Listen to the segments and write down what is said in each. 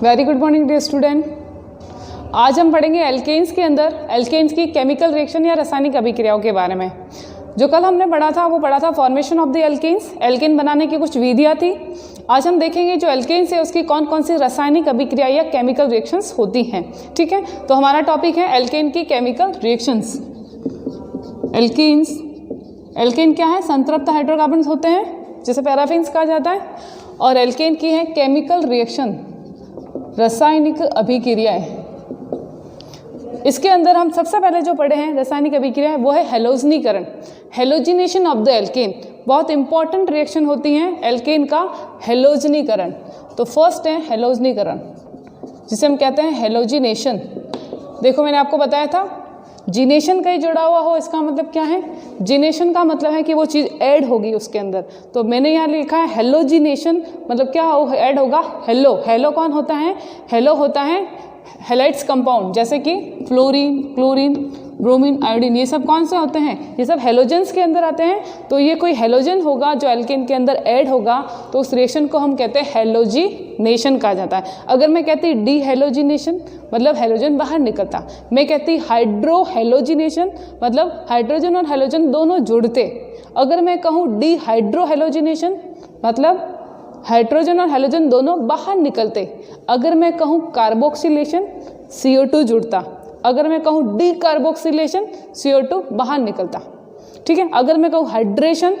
Very good morning dear student. आज हम पढ़ेंगे एल्केन्स के अंदर एल्केन्स की केमिकल रिएक्शन या रासायनिक अभिक्रियाओं के बारे में। जो कल हमने पढ़ा था वो पढ़ा था formation of the alkenes, alkene बनाने की कुछ विधियाँ थी। आज हम देखेंगे जो एल्केन्स है उसकी कौन कौन सी रासायनिक अभिक्रिया या केमिकल रिएक्शंस होती हैं। ठीक है, तो हमारा टॉपिक है एल्केन की केमिकल रिएक्शंस। एल्केन क्या है? संतृप्त हाइड्रोकार्बन्स होते हैं जिसे पैराफिन्स कहा जाता है, और एल्केन की है केमिकल रिएक्शन, रासायनिक अभिक्रियाएं। इसके अंदर हम सबसे पहले जो पढ़े हैं रासायनिक अभिक्रिया वो है हेलोजनीकरण, हेलोजिनेशन ऑफ द एल्केन। बहुत इंपॉर्टेंट रिएक्शन होती हैं एल्केन का हेलोजनीकरण। तो फर्स्ट है हेलोजनीकरण, जिसे हम कहते हैं हेलोजिनेशन। देखो मैंने आपको बताया था जीनेशन कहीं जुड़ा हुआ हो, इसका मतलब क्या है? जीनेशन का मतलब है कि वो चीज़ ऐड होगी उसके अंदर। तो मैंने यहाँ लिखा है हेलोजिनेशन, मतलब क्या ऐड होगा? हेलो। हेलो कौन होता है? हेलो होता है हैलाइड्स कंपाउंड, जैसे कि फ्लोरीन, क्लोरीन, ब्रोमीन, आयोडीन। ये सब कौन से होते हैं? ये सब हेलोजेंस के अंदर आते हैं। तो ये कोई हेलोजन होगा जो एल्केन के अंदर ऐड होगा, तो उस रिएक्शन को हम कहते हैं हेलोजिनेशन कहा जाता है। अगर मैं कहती डी हेलोजिनेशन मतलब हेलोजन बाहर निकलता, मैं कहती हाइड्रो हेलोजिनेशन मतलब हाइड्रोजन और हेलोजन दोनों जुड़ते। अगर मैं कहूँ डी हाइड्रो हेलोजिनेशन मतलब हाइड्रोजन और हेलोजन दोनों बाहर निकलते। अगर मैं कहूँ कार्बोक्सिलेशन, CO2 जुड़ता। अगर मैं कहूँ डी कार्बोक्सिलेशन, CO2 बाहर निकलता। ठीक है, अगर मैं कहूँ हाइड्रेशन,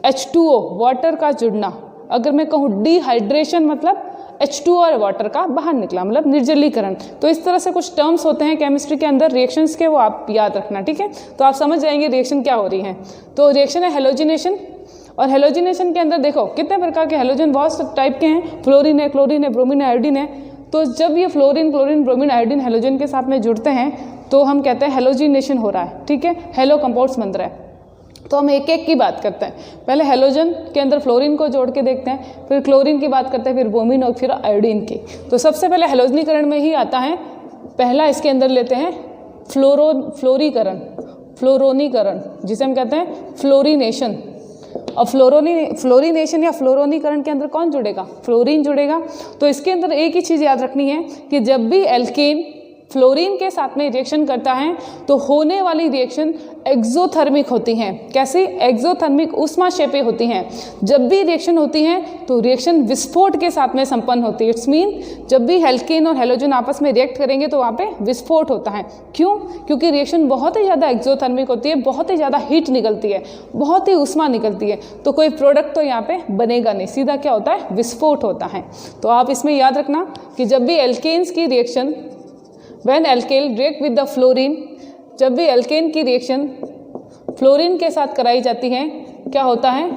H2O वाटर का जुड़ना। अगर मैं कहूँ डिहाइड्रेशन मतलब H2O और वाटर का बाहर निकला, मतलब निर्जलीकरण। तो इस तरह से कुछ टर्म्स होते हैं केमिस्ट्री के अंदर रिएक्शंस के, वो आप याद रखना। ठीक है, तो आप समझ जाएंगे रिएक्शन क्या हो रही है। तो रिएक्शन है हेलोजिनेशन, और हेलोजिनेशन के अंदर देखो कितने प्रकार के हेलोजन, बहुत टाइप के हैं। फ्लोरीन है, क्लोरीन है, ब्रोमीन है, आयोडीन है। तो जब ये fluorine, chlorine, bromine, iodine halogen के साथ में जुड़ते हैं तो हम कहते हैं हेलोजिनेशन हो रहा है। ठीक है, हेलो कंपाउंड्स बन रहा है। तो हम एक एक की बात करते हैं। पहले हेलोजन के अंदर फ्लोरीन को जोड़ के देखते हैं, फिर क्लोरीन की बात करते हैं, फिर ब्रोमीन और फिर आयोडीन की। तो सबसे पहले हेलोजनीकरण में ही आता है पहला, इसके अंदर लेते हैं फ्लोरोनीकरण, जिसे हम कहते हैं फ्लोरिनेशन। और फ्लोरिनेशन या फ्लोरोनीकरण के अंदर कौन जुड़ेगा? फ्लोरीन जुड़ेगा। तो इसके अंदर एक ही चीज़ याद रखनी है कि जब भी एल्केन फ्लोरीन के साथ में रिएक्शन करता है तो होने वाली रिएक्शन एक्सोथर्मिक होती हैं। कैसी? एक्सोथर्मिक, ऊष्माक्षेपी होती हैं। जब भी रिएक्शन होती है तो रिएक्शन विस्फोट के साथ में संपन्न होती है। इट्स मीन जब भी एल्केन और हेलोजन आपस में रिएक्ट करेंगे तो वहाँ पे विस्फोट होता है। क्यों? क्योंकि रिएक्शन बहुत ही ज़्यादा एक्सोथर्मिक होती है, बहुत ही ज़्यादा हीट निकलती है, बहुत ही ऊष्मा निकलती है। तो कोई प्रोडक्ट तो यहाँ पे बनेगा नहीं, सीधा क्या होता है? विस्फोट होता है। तो आप इसमें याद रखना कि जब भी एल्केन्स की reaction When alkyl react with the fluorine, जब भी एल्केन की रिएक्शन फ्लोरीन के साथ कराई जाती है क्या होता है?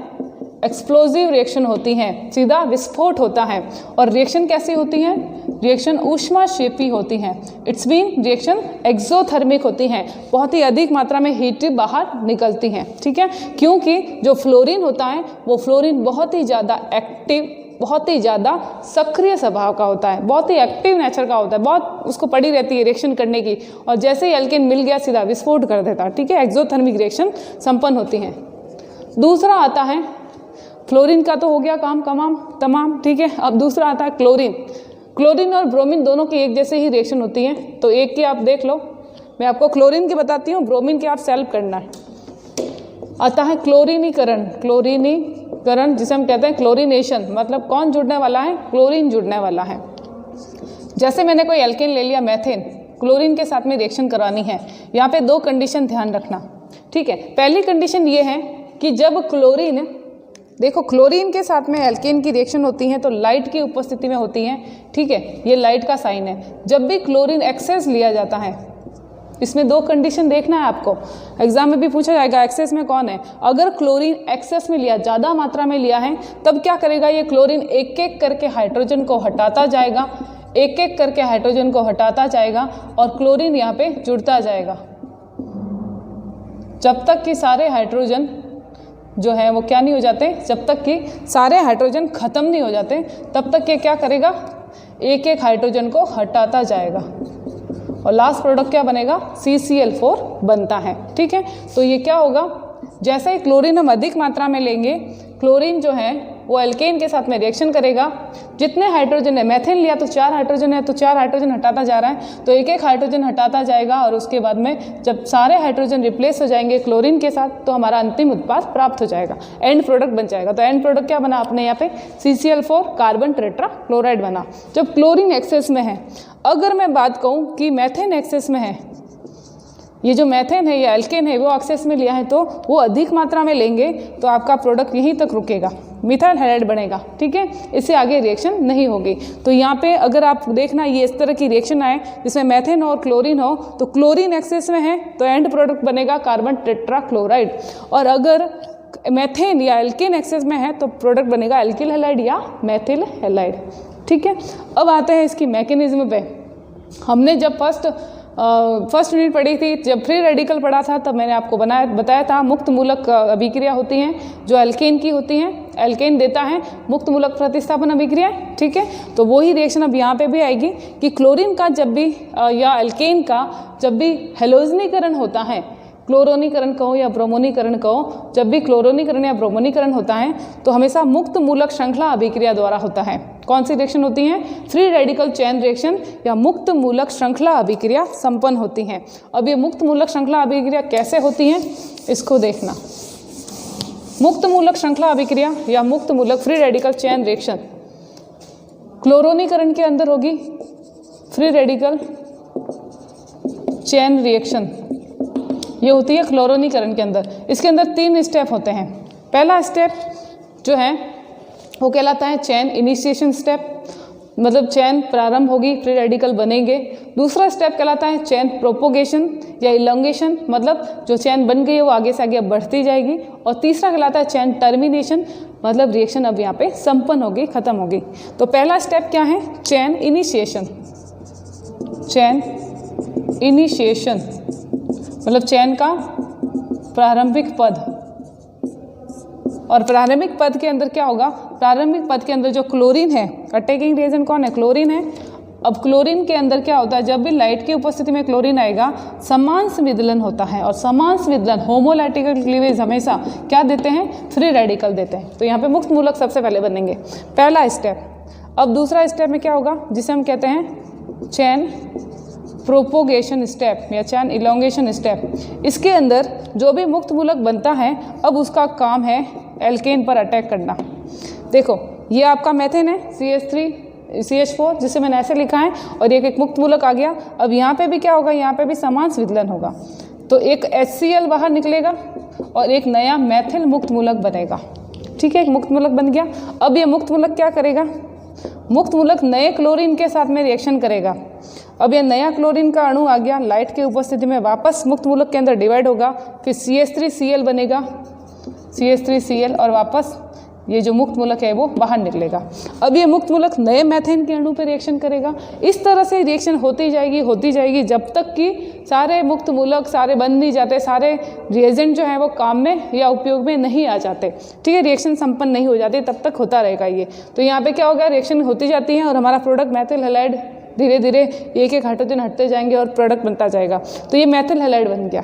एक्सप्लोजिव रिएक्शन होती है, सीधा विस्फोट होता है। और रिएक्शन कैसी होती है? रिएक्शन ऊष्माक्षेपी होती है। इट्स मीन रिएक्शन एक्सोथर्मिक होती हैं, बहुत ही अधिक मात्रा में हीट बाहर निकलती हैं। ठीक है, क्योंकि जो फ्लोरीन होता है वो फ्लोरीन बहुत ही ज़्यादा एक्टिव, बहुत ही ज़्यादा सक्रिय स्वभाव का होता है, बहुत ही एक्टिव नेचर का होता है, बहुत उसको पड़ी रहती है रिएक्शन करने की। और जैसे ही एल्केन मिल गया सीधा विस्फोट कर देता है। ठीक है, एक्सोथर्मिक रिएक्शन संपन्न होती हैं। दूसरा आता है, फ्लोरीन का तो हो गया काम तमाम। ठीक है, अब दूसरा आता है क्लोरीन। क्लोरीन और ब्रोमीन दोनों की एक जैसे ही रिएक्शन होती है। तो एक की आप देख लो, मैं आपको क्लोरीन की बताती हूँ, ब्रोमीन की आप सेल्फ करना है। आता है क्लोरीनीकरण, जिसे हम कहते हैं क्लोरीनेशन, मतलब कौन जुड़ने वाला है? क्लोरीन जुड़ने वाला है। जैसे मैंने कोई एल्केन ले लिया मेथेन, क्लोरीन के साथ में रिएक्शन करानी है। यहाँ पे दो कंडीशन ध्यान रखना। ठीक है, पहली कंडीशन ये है कि जब क्लोरीन, देखो क्लोरीन के साथ में एल्केन की रिएक्शन होती है तो लाइट की उपस्थिति में होती है। ठीक है, ये लाइट का साइन है। जब भी क्लोरीन एक्सेस लिया जाता है, इसमें दो कंडीशन देखना है आपको, एग्जाम में भी पूछा जाएगा एक्सेस में कौन है। अगर क्लोरीन एक्सेस में लिया, ज़्यादा मात्रा में लिया है, तब क्या करेगा? ये क्लोरीन एक एक करके हाइड्रोजन को हटाता जाएगा, एक एक करके हाइड्रोजन को हटाता जाएगा और क्लोरीन यहाँ पे जुड़ता जाएगा, जब तक कि सारे हाइड्रोजन जो है वो क्या नहीं हो जाते, जब तक कि सारे हाइड्रोजन खत्म नहीं हो जाते, तब तक ये क्या करेगा? एक एक हाइड्रोजन को हटाता जाएगा और लास्ट प्रोडक्ट क्या बनेगा? CCl4 बनता है। ठीक है, तो ये क्या होगा? जैसे ही क्लोरीन हम अधिक मात्रा में लेंगे, क्लोरीन जो है वो एल्केन के साथ में रिएक्शन करेगा। जितने हाइड्रोजन है, मेथेन लिया तो 4 हाइड्रोजन है, तो 4 हाइड्रोजन हटाता जा रहा है, तो एक एक हाइड्रोजन हटाता जाएगा और उसके बाद में जब सारे हाइड्रोजन रिप्लेस हो जाएंगे क्लोरीन के साथ तो हमारा अंतिम उत्पाद प्राप्त हो जाएगा, एंड प्रोडक्ट बन जाएगा। तो एंड प्रोडक्ट क्या बना अपने यहाँ पे, CCl4 कार्बन टेट्रा क्लोराइड बना, जब क्लोरीन एक्सेस में है। अगर मैं बात कहूँ कि मेथेन एक्सेस में है, ये जो मेथेन है या एल्केन है वो एक्सेस में लिया है तो वो अधिक मात्रा में लेंगे तो आपका प्रोडक्ट यहीं तक रुकेगा, मिथाइल हैलाइड बनेगा, ठीक है, इससे आगे रिएक्शन नहीं होगी। तो यहाँ पे अगर आप देखना ये इस तरह की रिएक्शन आए जिसमें मेथेन और क्लोरीन हो, तो क्लोरीन एक्सेस में है तो एंड प्रोडक्ट बनेगा कार्बन टेट्रा क्लोराइड, और अगर मेथेन या एल्केन एक्सेस में है तो प्रोडक्ट बनेगा एल्किल हैलाइड या मेथिल हैलाइड, ठीक है। अब आते हैं इसकी मैकेनिज्म पे। हमने जब फर्स्ट यूनिट पढ़ी थी, जब फ्री रेडिकल पढ़ा था, तब मैंने आपको बताया था मुक्त मूलक अभिक्रिया होती हैं जो एल्केन की होती हैं, एल्केन देता है मुक्त मूलक प्रतिस्थापन अभिक्रिया, ठीक है। तो वही रिएक्शन अब यहाँ पे भी आएगी कि क्लोरीन का जब भी या एल्केन का जब भी हेलोजनीकरण होता है, क्लोरोनीकरण कहो या ब्रोमोनीकरण कहो, जब भी क्लोरोनीकरण या ब्रोमोनीकरण होता है तो हमेशा मुक्त मूलक श्रृंखला अभिक्रिया द्वारा होता है। कौन सी रिएक्शन होती हैं, फ्री रेडिकल चेन रिएक्शन या मुक्त मूलक श्रृंखला अभिक्रिया संपन्न होती हैं। अब ये मुक्त मूलक श्रृंखला अभिक्रिया कैसे होती हैं इसको देखना। मुक्त मूलक श्रृंखला अभिक्रिया या मुक्त मूलक फ्री रेडिकल चेन रिएक्शन क्लोरोनीकरण के अंदर होगी, फ्री रेडिकल चेन रिएक्शन ये होती है क्लोरोनीकरण के अंदर। इसके अंदर 3 स्टेप होते हैं। पहला स्टेप जो है वो कहलाता है चेन इनिशिएशन स्टेप, मतलब चेन प्रारंभ होगी, फ्री रेडिकल बनेंगे। दूसरा स्टेप कहलाता है चेन प्रोपोगेशन या इलोंगेशन, मतलब जो चेन बन गई है वो आगे से आगे अब बढ़ती जाएगी। और तीसरा कहलाता है चेन टर्मिनेशन, मतलब रिएक्शन अब यहाँ पे संपन्न होगी, खत्म होगी। तो पहला स्टेप क्या है, चेन इनिशिएशन। चेन इनिशिएशन मतलब चेन का प्रारंभिक पद, और प्रारंभिक पद के अंदर क्या होगा, प्रारंभिक पद के अंदर जो क्लोरीन है, अटैकिंग रिएजेंट कौन है, क्लोरीन है। अब क्लोरीन के अंदर क्या होता है, जब भी लाइट की उपस्थिति में क्लोरीन आएगा समान संविदलन होता है, और समान संविदलन होमोलाइटिकल क्लीवेज हमेशा क्या देते हैं, फ्री रेडिकल देते हैं। तो यहाँ पे मुक्त मूलक सबसे पहले बनेंगे, पहला स्टेप। अब दूसरा स्टेप में क्या होगा, जिसे हम कहते हैं चेन प्रोपोगेशन स्टेप या चेन इलोंगेशन स्टेप। इसके अंदर जो भी मुक्त मूलक बनता है अब उसका काम है एल्केन पर अटैक करना। देखो ये आपका मेथेन है CH4 जिसे मैंने ऐसे लिखा है, और एक मुक्त मूलक आ गया। अब यहाँ पे भी क्या होगा, यहाँ पे भी समान संविदलन होगा, तो एक HCl बाहर निकलेगा और एक नया मेथिल मुक्त मूलक बनेगा, ठीक है, एक मुक्त मूलक बन गया। अब ये मुक्त मूलक क्या करेगा, मुक्त मूलक नए क्लोरीन के साथ में रिएक्शन करेगा। अब ये नया क्लोरीन का अणु आ गया, लाइट की उपस्थिति में वापस मुक्त मूलक के अंदर डिवाइड होगा, फिर CH3Cl बनेगा, CH3Cl, और वापस ये जो मुक्त मूलक है वो बाहर निकलेगा। अब ये मुक्त मूलक नए मेथेन के अणु पर रिएक्शन करेगा। इस तरह से रिएक्शन होती जाएगी जब तक कि सारे मुक्त मूलक सारे बन नहीं जाते, सारे रिएजेंट जो है वो काम में या उपयोग में नहीं आ जाते, ठीक है, रिएक्शन संपन्न नहीं हो जाती, तब तक होता रहेगा ये। तो यहाँ पे क्या होगा, रिएक्शन होती जाती है और हमारा प्रोडक्ट मेथिल हैलाइड धीरे धीरे एक एक हाइड्रोजन हटते जाएंगे और प्रोडक्ट बनता जाएगा। तो ये मेथिल हैलाइड बन गया।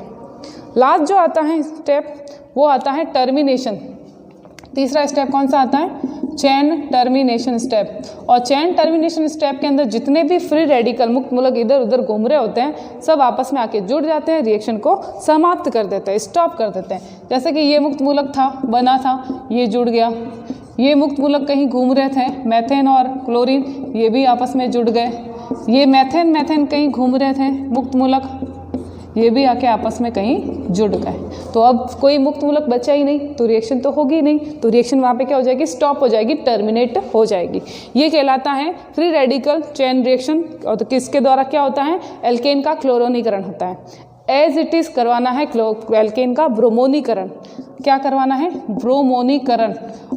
लास्ट जो आता है स्टेप वो आता है टर्मिनेशन। तीसरा स्टेप कौन सा आता है, चेन टर्मिनेशन स्टेप। और चेन टर्मिनेशन स्टेप के अंदर जितने भी फ्री रेडिकल मुक्त मूलक इधर उधर घूम रहे होते हैं सब आपस में आके जुड़ जाते हैं, रिएक्शन को समाप्त कर देते हैं, स्टॉप कर देते हैं। जैसे कि ये मुक्त मूलक था, बना था, ये जुड़ गया, ये मुक्त मूलक कहीं घूम रहे थे, मेथेन और क्लोरीन, ये भी आपस में जुड़ गए, ये मेथेन कहीं घूम रहे थे मुक्त मूलक, ये भी आके आपस में कहीं जुड़ गए। तो अब कोई मुक्त मूलक बचा ही नहीं, तो रिएक्शन तो होगी नहीं, तो रिएक्शन वहाँ पे क्या हो जाएगी, स्टॉप हो जाएगी, टर्मिनेट हो जाएगी। ये कहलाता है फ्री रेडिकल चेन रिएक्शन। और तो किसके द्वारा क्या होता है, एल्केन का क्लोरोनीकरण होता है। एज इट इज़ करवाना है एल्केन का ब्रोमोनीकरण। क्या करवाना है, ब्रोमोनीकरण।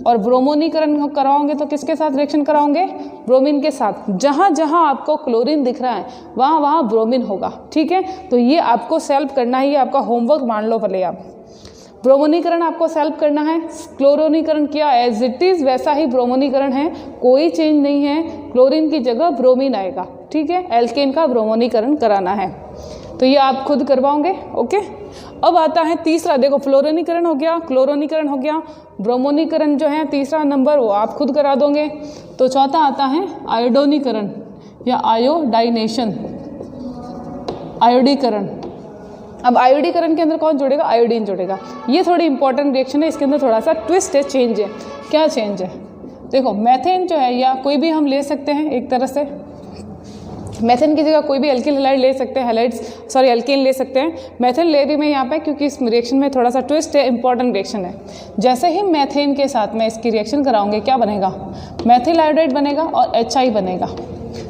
और ब्रोमोनीकरण करवाओगे तो किसके साथ रिएक्शन कराओगे, ब्रोमीन के साथ। जहाँ जहाँ आपको क्लोरीन दिख रहा है वहाँ वहाँ ब्रोमीन होगा, ठीक है। तो ये आपको सेल्फ करना है, ये आपका होमवर्क मान लो भले आप। ब्रोमोनीकरण आपको सेल्फ करना है, क्लोरोनीकरण किया एज इट इज़ वैसा ही ब्रोमोनीकरण है, कोई चेंज नहीं है, क्लोरीन की जगह ब्रोमीन आएगा, ठीक है। एल्केन का ब्रोमोनीकरण कराना है। तो ये आप खुद करवाओगे। ओके, अब आता है तीसरा, देखो फ्लोरीनीकरण हो गया, क्लोरोनीकरण हो गया, ब्रोमोनीकरण जो है तीसरा नंबर वो आप खुद करा दोगे। तो चौथा आता है आयोडोनीकरण या आयोडाइनेशन, आयोडीकरण। अब आयोडीकरण के अंदर कौन जुड़ेगा? आयोडीन जुड़ेगा। ये थोड़ी इंपॉर्टेंट रिएक्शन है, इसके अंदर थोड़ा सा ट्विस्ट है, चेंज है। क्या चेंज है? देखो मेथेन जो है, या कोई भी हम ले सकते हैं एक तरह से, मेथेन की जगह कोई भी एल्किल हैलाइड ले सकते हैं, एल्केन ले सकते हैं। मेथेन ले रही मैं यहाँ पे क्योंकि इस रिएक्शन में थोड़ा सा ट्विस्ट है, इंपॉर्टेंट रिएक्शन है। जैसे ही मेथेन के साथ में इसकी रिएक्शन कराऊंगे, क्या बनेगा? मेथिल आयोडाइड बनेगा और HI बनेगा।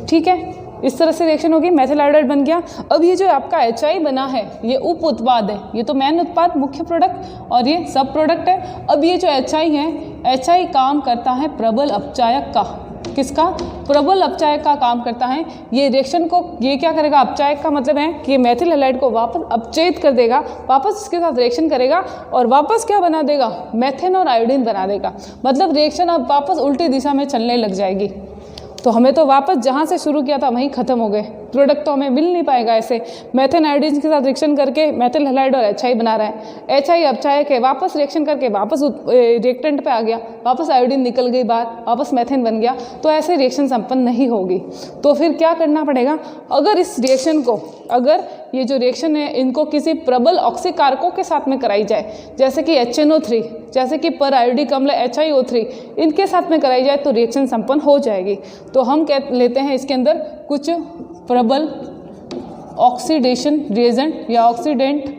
ठीक है, इस तरह से रिएक्शन होगी, मेथिल आयोडाइड बन गया। अब ये जो आपका HI बना है, ये उप उत्पाद है, ये तो मेन उत्पाद, मुख्य प्रोडक्ट, और ये सब प्रोडक्ट है। अब ये जो HI है, HI काम करता है प्रबल अपचायक का। किसका? प्रबल अपचायक का काम करता है। ये रिएक्शन को, ये क्या करेगा? अपचायक का मतलब है कि ये मेथिल हैलाइड को वापस अपचयित कर देगा, वापस इसके साथ रिएक्शन करेगा और वापस क्या बना देगा? मेथेन और आयोडीन बना देगा। मतलब रिएक्शन अब वापस उल्टी दिशा में चलने लग जाएगी। तो हमें तो वापस जहाँ से शुरू किया था वहीं ख़त्म हो गए, प्रोडक्ट तो हमें मिल नहीं पाएगा। ऐसे मेथेन आयोडीन के साथ रिएक्शन करके मेथिल हैलाइड और HI बना रहा है, HI अपचायक है, वापस रिएक्शन करके वापस रिएक्टेंट पे आ गया, वापस आयोडीन निकल गई बाहर, वापस मेथेन बन गया। तो ऐसे रिएक्शन संपन्न नहीं होगी। तो फिर क्या करना पड़ेगा? अगर इस रिएक्शन को, अगर ये जो रिएक्शन है इनको किसी प्रबल ऑक्सीकारकों के साथ में कराई जाए, जैसे कि HNO3, जैसे कि पर आयोडिक अम्ल HiO3, इनके साथ में कराई जाए तो रिएक्शन संपन्न हो जाएगी। तो हम कह लेते हैं इसके अंदर कुछ प्रबल ऑक्सीडेशन रिएजेंट या ऑक्सीडेंट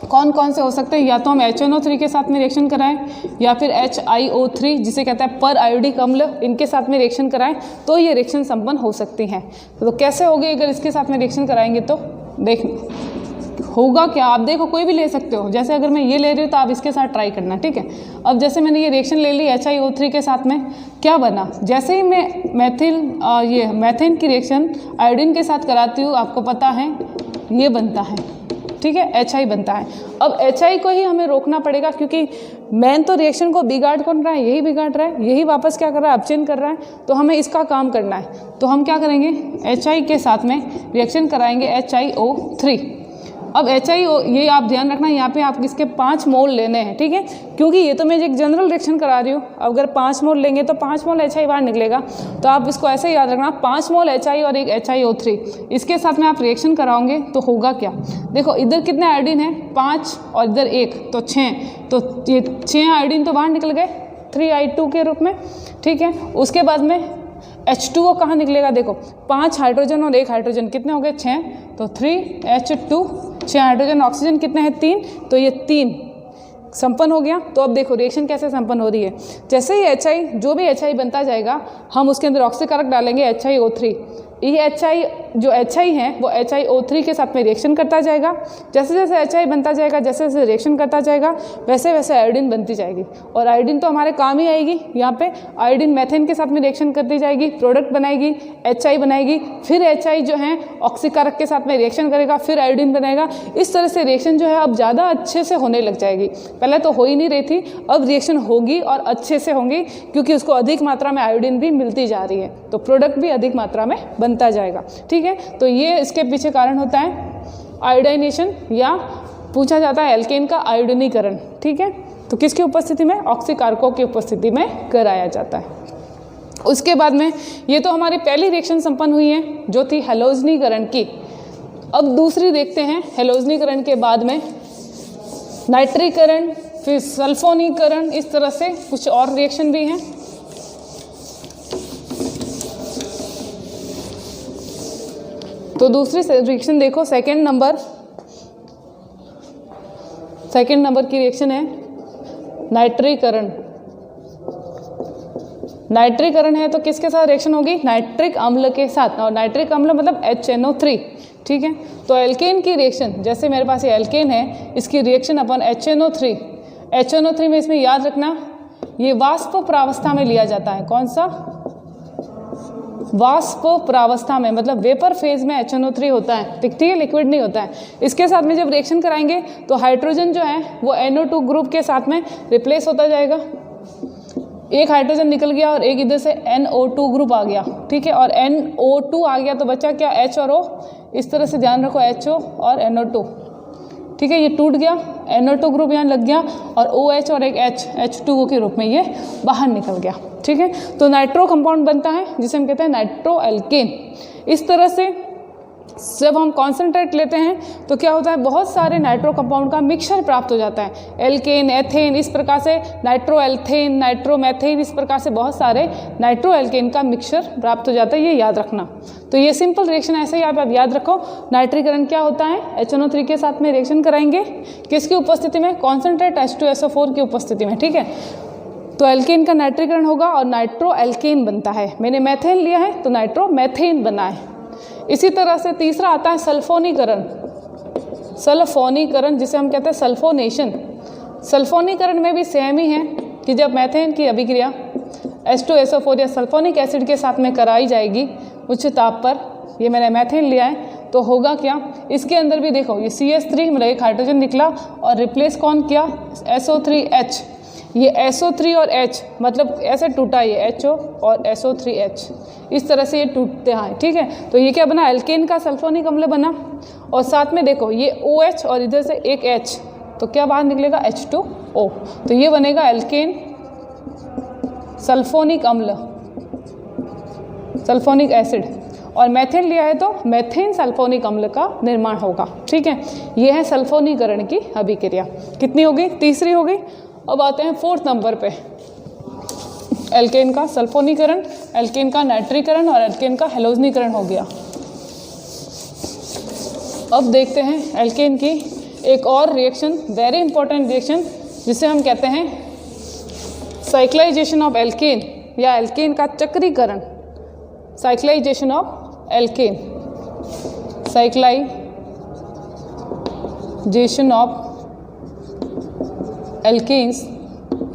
कौन कौन से हो सकते हैं? या तो हम HNO3 के साथ में रिएक्शन कराएं, या फिर HiO3 जिसे कहते हैं पर आयोडिक अम्ल, इनके साथ में रिएक्शन कराएं तो ये रिएक्शन संपन्न हो सकती हैं। तो कैसे होगी अगर इसके साथ में रिएक्शन कराएंगे? तो देख होगा क्या, आप देखो कोई भी ले सकते हो। जैसे अगर मैं ये ले रही हूँ तो आप इसके साथ ट्राई करना, ठीक है। अब जैसे मैंने ये रिएक्शन ले ली HiO3 के साथ में, क्या बना? जैसे ही मैं मेथेन की रिएक्शन आयोडीन के साथ कराती हूँ, आपको पता है ये बनता है, ठीक है, HI बनता है। अब HI को ही हमें रोकना पड़ेगा, क्योंकि मेन तो रिएक्शन को बिगाड़ कौन रहा है? यही बिगाड़ रहा है, यही वापस क्या कर रहा है? अपचयन कर रहा है। तो हमें इसका काम करना है। तो हम क्या करेंगे? HI के साथ में रिएक्शन कराएंगे HiO3। अब HiO, ये आप ध्यान रखना, यहाँ पे आप इसके 5 मोल लेने हैं, ठीक है, क्योंकि ये तो मैं एक जनरल रिएक्शन करा रही हूँ। अगर 5 मोल लेंगे तो 5 मोल HI बाहर निकलेगा। तो आप इसको ऐसे याद रखना, 5 मोल HI और एक HiO3, इसके साथ में आप रिएक्शन कराओगे तो होगा क्या? देखो इधर कितने आयोडीन है? 5 और इधर 1, तो 6। तो ये 6 आयोडीन तो बाहर निकल गए 3I2 के रूप में, ठीक है। उसके बाद में H2O कहाँ निकलेगा? देखो 5 हाइड्रोजन और 1 हाइड्रोजन, कितने हो गए? 6। तो 3H2, 6 हाइड्रोजन, ऑक्सीजन कितने हैं? 3। तो ये 3 संपन्न हो गया। तो अब देखो रिएक्शन कैसे संपन्न हो रही है। जैसे ही HI, जो भी HI बनता जाएगा, हम उसके अंदर ऑक्सीकारक डालेंगे HiO3। ये HI जो HI है वो HiO3 के साथ में रिएक्शन करता जाएगा। जैसे जैसे HI बनता जाएगा, जैसे जैसे रिएक्शन करता जाएगा, वैसे वैसे आयोडीन बनती जाएगी। और आयोडीन तो हमारे काम ही आएगी। यहाँ पे आयोडीन मेथेन के साथ में रिएक्शन करती जाएगी, प्रोडक्ट बनाएगी, HI बनाएगी, फिर HI जो है ऑक्सीकारक के साथ में रिएक्शन करेगा, फिर आयोडीन बनाएगा। इस तरह से रिएक्शन जो है अब ज़्यादा अच्छे से होने लग जाएगी। पहले तो हो ही नहीं रही थी, अब रिएक्शन होगी और अच्छे से होंगी, क्योंकि उसको अधिक मात्रा में आयोडीन भी मिलती जा रही है, तो प्रोडक्ट भी अधिक मात्रा में बनता जाएगा, ठीक है। तो ये इसके पीछे कारण होता है आयोडाइनेशन, या पूछा जाता है एल्केन का आयोडीनीकरण, ठीक है। तो किसकी उपस्थिति में? ऑक्सीकारकों की उपस्थिति में कराया जाता है। उसके बाद में ये तो हमारी पहली रिएक्शन संपन्न हुई है जो थी हैलोजनीकरण की। अब दूसरी देखते हैं। हैलोजनीकरण के बाद में नाइट्रीकरण, फिर सल्फोनीकरण, इस तरह से कुछ और रिएक्शन भी हैं। तो दूसरी रिएक्शन देखो, सेकंड नंबर की रिएक्शन है नाइट्रीकरण। नाइट्रीकरण है तो किसके साथ रिएक्शन होगी? नाइट्रिक अम्ल के साथ। और नाइट्रिक अम्ल मतलब HNO3, ठीक है। तो एल्केन की रिएक्शन, जैसे मेरे पास ये एल्केन है, इसकी रिएक्शन अपन HNO3 में, इसमें याद रखना ये वाष्प प्रावस्था में लिया जाता है। कौन सा? वाष्प प्रावस्था में, मतलब वेपर फेज में HNO3 होता है, ठीक है, लिक्विड नहीं होता है। इसके साथ में जब रिएक्शन कराएंगे तो हाइड्रोजन जो है वो NO2 ग्रुप के साथ में रिप्लेस होता जाएगा। एक हाइड्रोजन निकल गया और एक इधर से NO2 ग्रुप आ गया, ठीक है, और NO2 आ गया तो बचा क्या? H और O, इस तरह से ध्यान रखो HO और NO2, ठीक है, ये टूट गया, NO2 ग्रुप यहाँ लग गया और OH और एक H2O के रूप में ये बाहर निकल गया, ठीक है। तो नाइट्रो कंपाउंड बनता है जिसे हम कहते हैं नाइट्रो एल्केन। इस तरह से जब हम कॉन्सेंट्रेट लेते हैं तो क्या होता है, बहुत सारे नाइट्रो कंपाउंड का मिक्सचर प्राप्त हो जाता है, एल्केन, एथेन, इस प्रकार से नाइट्रो एल्थेन, नाइट्रोमेथेन, इस प्रकार से बहुत सारे नाइट्रो एल्केन का मिक्सचर प्राप्त हो जाता है, ये याद रखना। तो ये सिंपल रिएक्शन ऐसे ही आप याद रखो। नाइट्रीकरण क्या होता है, HNO3 के साथ में रिएक्शन कराएंगे, किसकी उपस्थिति में, कॉन्सेंट्रेट H2SO4 की उपस्थिति में, ठीक है। तो एल्केन का नाइट्रीकरण होगा और नाइट्रो एल्केन बनता है। मैंने मैथेन लिया है तो नाइट्रो मैथेन बना है। इसी तरह से तीसरा आता है सल्फोनीकरण, सल्फोनीकरण जिसे हम कहते हैं सल्फोनेशन। सल्फोनीकरण में भी सेम ही है कि जब मैथेन की अभिक्रिया H2SO4 या सल्फोनिक एसिड के साथ में कराई जाएगी उच्च ताप पर, ये मैंने मैथेन लिया है, तो होगा क्या, इसके अंदर भी देखो ये CH3 मतलब एक हाइड्रोजन निकला और रिप्लेस कौन किया, SO3H। ये SO3 और H मतलब ऐसे टूटा, ये HO और SO3H, इस तरह से ये टूटते हैं, ठीक है। तो ये क्या बना, एल्केन का सल्फोनिक अम्ल बना और साथ में देखो ये OH और इधर से एक H, तो क्या बाहर निकलेगा, H2O। तो ये बनेगा एल्केन सल्फोनिक अम्ल, सल्फोनिक एसिड। और मैथेन लिया है तो मैथेन सल्फोनिक अम्ल का निर्माण होगा, ठीक है। ये है सल्फोनीकरण की अभिक्रिया। कितनी हो गई, तीसरी हो गई। अब आते हैं 4th नंबर पे, एल्केन का सल्फोनीकरण, एल्केन का नाइट्रीकरण और एल्केन का हेलोजनीकरण हो गया। अब देखते हैं एल्केन की एक और रिएक्शन, वेरी इंपॉर्टेंट रिएक्शन, जिसे हम कहते हैं साइक्लाइजेशन ऑफ एल्केन या एल्केन का चक्रीकरण, cyclization of alkane, cyclization of alkanes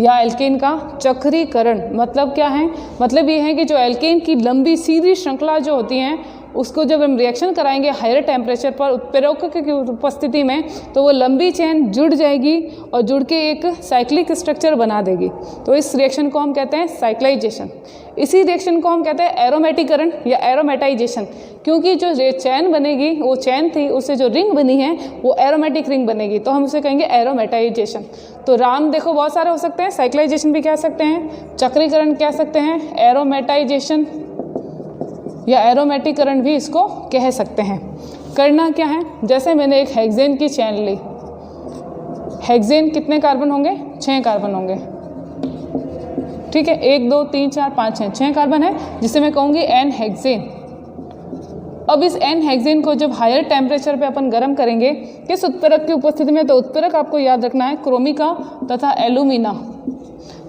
या एल्केन का चक्रीकरण। मतलब क्या है, मतलब ये है कि जो एल्केन की लंबी सीधी श्रृंखला जो होती हैं उसको जब हम रिएक्शन कराएंगे हायर टेम्परेचर पर उत्प्रेरक की उपस्थिति में, तो वो लंबी चेन जुड़ जाएगी और जुड़ के एक साइक्लिक स्ट्रक्चर बना देगी। तो इस रिएक्शन को हम कहते हैं साइक्लाइजेशन। इसी रिएक्शन को हम कहते हैं एरोमेटिकरण या एरोमेटाइजेशन, क्योंकि जो चैन बनेगी वो चैन थी, उससे जो रिंग बनी है वो एरोमेटिक रिंग बनेगी, तो हम उसे कहेंगे एरोमेटाइजेशन। तो राम देखो बहुत सारे हो सकते हैं, साइक्लाइजेशन भी कह सकते हैं, चक्रीकरण कह सकते हैं, एरोमेटाइजेशन या एरोमेटिकरण भी इसको कह सकते हैं। करना क्या है, जैसे मैंने एक हेक्सेन की चैन ली, हेक्सेन कितने कार्बन होंगे, 6 कार्बन होंगे, ठीक है, 1 2 3 4 5 6 कार्बन है, जिसे मैं कहूँगी एन हेक्सेन। अब इस एन हेक्सेन को जब हायर टेम्परेचर पे अपन गर्म करेंगे, किस उत्प्रेरक की उपस्थिति में, तो उत्प्रेरक आपको याद रखना है क्रोमिका तथा एल्यूमिना,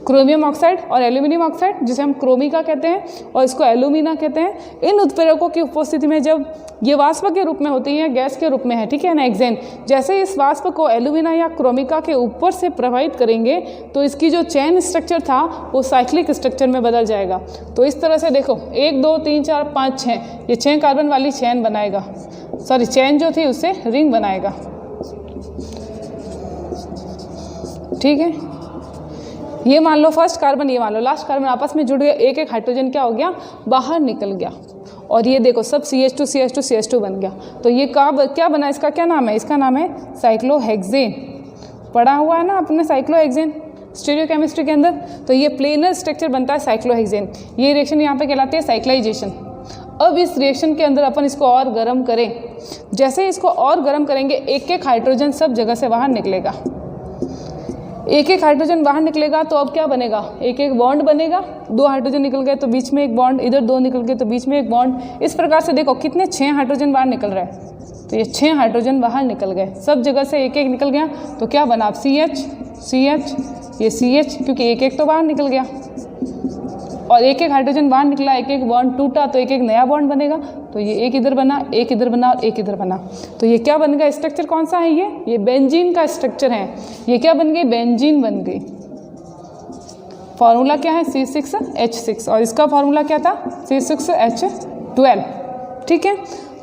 क्रोमियम ऑक्साइड और एल्यूमिनियम ऑक्साइड, जिसे हम क्रोमिका कहते हैं और इसको एल्यूमिना कहते हैं। इन उत्प्रेरकों की उपस्थिति में जब ये वाष्प के रूप में होती है, गैस के रूप में है, ठीक है ना, हेक्सेन, जैसे इस वाष्प को एल्यूमिना या क्रोमिका के ऊपर से प्रवाहित करेंगे तो इसकी जो चैन स्ट्रक्चर था वो साइक्लिक स्ट्रक्चर में बदल जाएगा। तो इस तरह से देखो 1 2 3 4 5 6, ये 6 कार्बन वाली चैन बनाएगा, सॉरी चैन जो थी उससे रिंग बनाएगा, ठीक है। ये मान लो फर्स्ट कार्बन, ये मान लो लास्ट कार्बन आपस में जुड़ गए, एक एक हाइड्रोजन क्या हो गया, बाहर निकल गया, और ये देखो सब CH2 CH2 CH2 बन गया। तो ये क्या बना, इसका क्या नाम है, इसका नाम है साइक्लोहेक्सेन। पढ़ा हुआ है ना आपने साइक्लोहेक्सेन स्टीरियोकेमिस्ट्री के अंदर। तो ये प्लेनर स्ट्रक्चर बनता है साइक्लोहेक्सेन। ये रिएक्शन यहाँ पे कहलाती है साइक्लाइजेशन। अब इस रिएक्शन के अंदर अपन इसको और गर्म करें, जैसे इसको और गर्म करेंगे एक एक हाइड्रोजन सब जगह से बाहर निकलेगा, एक एक हाइड्रोजन बाहर निकलेगा, तो अब क्या बनेगा, एक एक बॉन्ड बनेगा, 2 हाइड्रोजन निकल गए तो बीच में एक बॉन्ड, इधर 2 निकल गए तो बीच में एक बॉन्ड। इस प्रकार से देखो कितने 6 हाइड्रोजन बाहर निकल रहे हैं, तो ये 6 हाइड्रोजन बाहर निकल गए, सब जगह से एक एक निकल गया। तो क्या बना, CH CH, ये CH, क्योंकि एक एक तो बाहर निकल गया और एक एक हाइड्रोजन बाहर निकला, एक एक बॉन्ड टूटा तो एक एक नया बॉन्ड बनेगा। तो ये एक इधर बना, एक इधर बना और एक इधर बना। तो ये क्या बन गया, स्ट्रक्चर कौन सा है, ये बेंजीन का स्ट्रक्चर है। ये क्या बन गई, बेंजीन बन गई। फॉर्मूला क्या है, C6H6, और इसका फॉर्मूला क्या था, C6H12, ठीक है।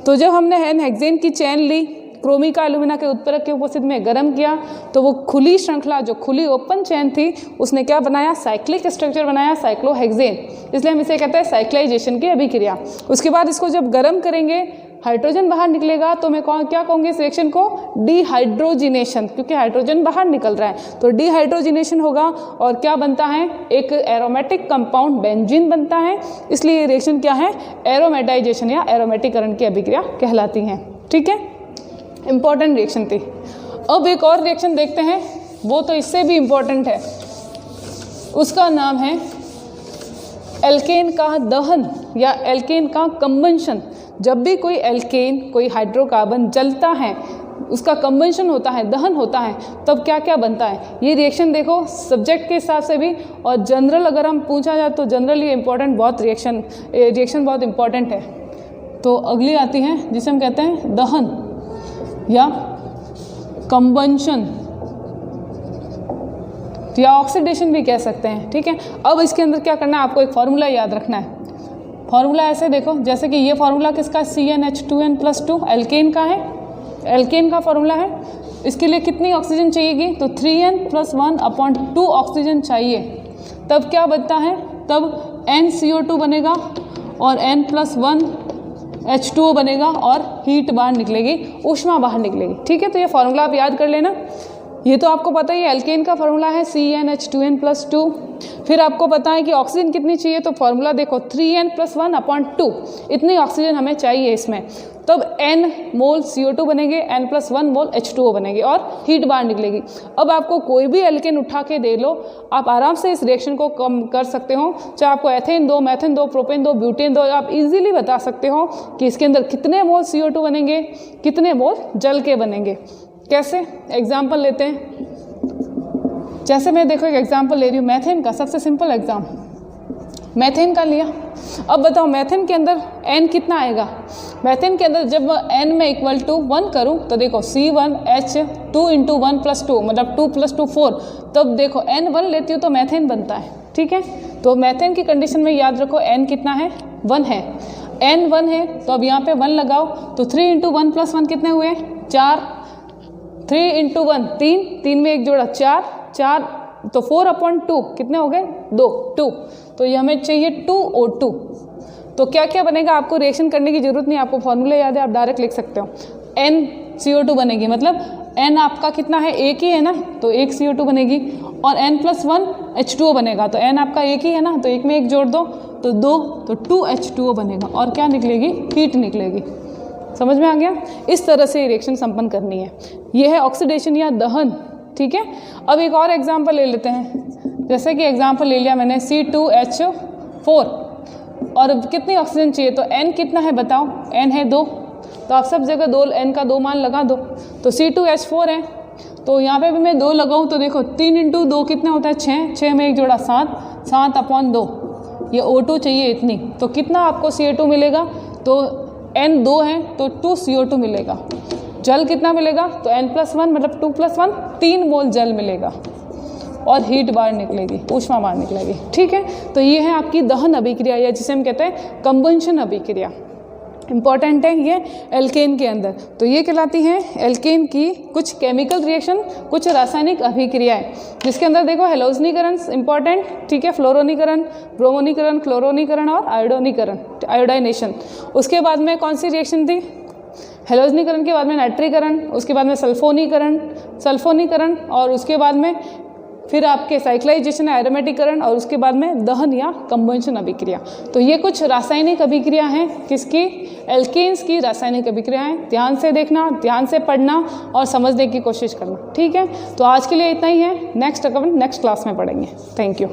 तो जब हमने एन हेक्सेन की चैन ली, क्रोमिका एल्यूमिना के उत्प्रेरक की उपस्थिति में गर्म किया, तो वो खुली श्रृंखला, जो खुली ओपन चैन थी, उसने क्या बनाया, साइक्लिक स्ट्रक्चर बनाया, साइक्लोहेक्सेन। इसलिए हम इसे कहते हैं साइक्लाइजेशन की अभिक्रिया। उसके बाद इसको जब गर्म करेंगे हाइड्रोजन बाहर निकलेगा तो मैं क्या कहूँगी इस रिएक्शन को, डिहाइड्रोजिनेशन, क्योंकि हाइड्रोजन बाहर निकल रहा है तो डिहाइड्रोजिनेशन होगा और क्या बनता है, एक एरोमेटिक कंपाउंड बेंजीन बनता है। इसलिए ये रिएक्शन क्या है, एरोमेटाइजेशन या एरोमेटिकरण की अभिक्रिया कहलाती है। ठीक है, इंपॉर्टेंट रिएक्शन थी। अब एक और रिएक्शन देखते हैं, वो तो इससे भी इम्पोर्टेंट है, उसका नाम है एल्केन का दहन या एल्केन का कंबंशन। जब भी कोई एल्केन, कोई हाइड्रोकार्बन जलता है, उसका कंबंशन होता है, दहन होता है, तब क्या क्या बनता है। ये रिएक्शन देखो सब्जेक्ट के हिसाब से भी और जनरल अगर हम पूछा जाए तो जनरल ये इंपॉर्टेंट बहुत रिएक्शन बहुत इंपॉर्टेंट है। तो अगली आती है जिसे हम कहते हैं दहन या कंबंशन या ऑक्सीडेशन भी कह सकते हैं। ठीक है, अब इसके अंदर क्या करना है, आपको एक फार्मूला याद रखना है। फार्मूला ऐसे देखो, जैसे कि ये फार्मूला किसका, CnH2n+2 एल्केन का है, एल्केन का फार्मूला है। इसके लिए कितनी ऑक्सीजन चाहिएगी, तो 3n+1/2 ऑक्सीजन चाहिए। तब क्या बनता है, तब NCO2 बनेगा और n+1 H2O बनेगा और हीट बाहर निकलेगी, ऊष्मा बाहर निकलेगी। ठीक है, तो ये फार्मूला आप याद कर लेना। ये तो आपको पता ही है, एल्केन का फार्मूला है CnH2n+2। फिर आपको पता है कि ऑक्सीजन कितनी चाहिए, तो फार्मूला देखो 3n+1/2, इतनी ऑक्सीजन हमें चाहिए इसमें। तब n मोल CO2 बनेंगे, n+1 मोल H2O बनेंगे और हीट बाहर निकलेगी। अब आपको कोई भी एल्केन उठा के दे लो, आप आराम से इस रिएक्शन को कम कर सकते हो। चाहे आपको एथेन दो, मैथेन दो, प्रोपेन दो, ब्यूटेन दो, आप इजीली बता सकते हो कि इसके अंदर कितने मोल CO2 बनेंगे, कितने मोल जल के बनेंगे। कैसे, एग्जाम्पल लेते हैं। जैसे मैं देखो एक एग्जाम्पल ले रही हूँ मैथेन का, सबसे सिंपल एग्जाम मैथेन का लिया। अब बताओ मैथेन के अंदर n कितना आएगा। मैथेन के अंदर जब n में =1 करूँ तो देखो C1H2 × 1+2 मतलब 2 + 2 4, तब देखो n 1 लेती हूँ तो मैथेन बनता है। ठीक है, तो मैथेन की कंडीशन में याद रखो n कितना है, 1 है। n 1 है तो अब यहाँ पे 1 लगाओ तो 3 × 1 + 1 कितने हुए, 4। 3 × 1 3, 3 में एक जोड़ा 4, 4 तो 4/2 कितने हो गए, 2। तो ये हमें चाहिए 2O2। तो क्या क्या बनेगा, आपको रिएक्शन करने की जरूरत नहीं, आपको फॉर्मूला याद है, आप डायरेक्ट लिख सकते हो। NCO2 बनेगी, मतलब N आपका कितना है, एक ही है ना, तो एक CO2 बनेगी और n+1 H2O बनेगा, तो N आपका एक ही है ना, तो एक में एक जोड़ दो तो 2, तो 2H2O बनेगा और क्या निकलेगी, हीट निकलेगी। समझ में आ गया। इस तरह से रिएक्शन संपन्न करनी है। ये है ऑक्सीडेशन या दहन। ठीक है, अब एक और एग्जांपल ले लेते हैं। जैसे कि एग्जांपल ले लिया मैंने C2H4 और कितनी ऑक्सीजन चाहिए, तो n कितना है बताओ, n है 2, तो आप सब जगह n का 2 मान लगा दो। तो C2H4 है तो यहाँ पे भी मैं 2 लगाऊँ तो देखो 3 × 2 कितना होता है, 6, 6 में एक जोड़ा 7, 7/2 ये O2 चाहिए इतनी, तो कितना आपको CO2 मिलेगा, तो n 2 है तो 2 CO2 मिलेगा। जल कितना मिलेगा, तो n+1 मतलब 2 + 1 3 मोल जल मिलेगा और हीट बाहर निकलेगी, ऊष्मा बाहर निकलेगी। ठीक है, तो ये है आपकी दहन अभिक्रिया या जिसे हम कहते हैं कंबंशन अभिक्रिया। इंपॉर्टेंट है ये एल्केन के अंदर। तो ये कहलाती हैं एल्केन की कुछ केमिकल रिएक्शन, कुछ रासायनिक अभिक्रियाएं, जिसके अंदर देखो हेलोजनीकरण इंपॉर्टेंट। ठीक है, फ्लोरोनीकरण, ब्रोमोनीकरण, क्लोरोनीकरण और आयोडोनीकरण, आयोडाइनेशन। उसके बाद में कौन सी रिएक्शन थी, हेलोजनीकरण के बाद में नाइट्रीकरण, उसके बाद में सल्फोनीकरण और उसके बाद में फिर आपके साइक्लाइजेशन एरोमेटिकरण और उसके बाद में दहन या कंबंशन अभिक्रिया। तो ये कुछ रासायनिक अभिक्रिया हैं, किसकी, एल्केन्स की रासायनिक अभिक्रियाएं। ध्यान से देखना, ध्यान से पढ़ना और समझने की कोशिश करना। ठीक है, तो आज के लिए इतना ही है। नेक्स्ट क्लास में पढ़ेंगे। Thank you.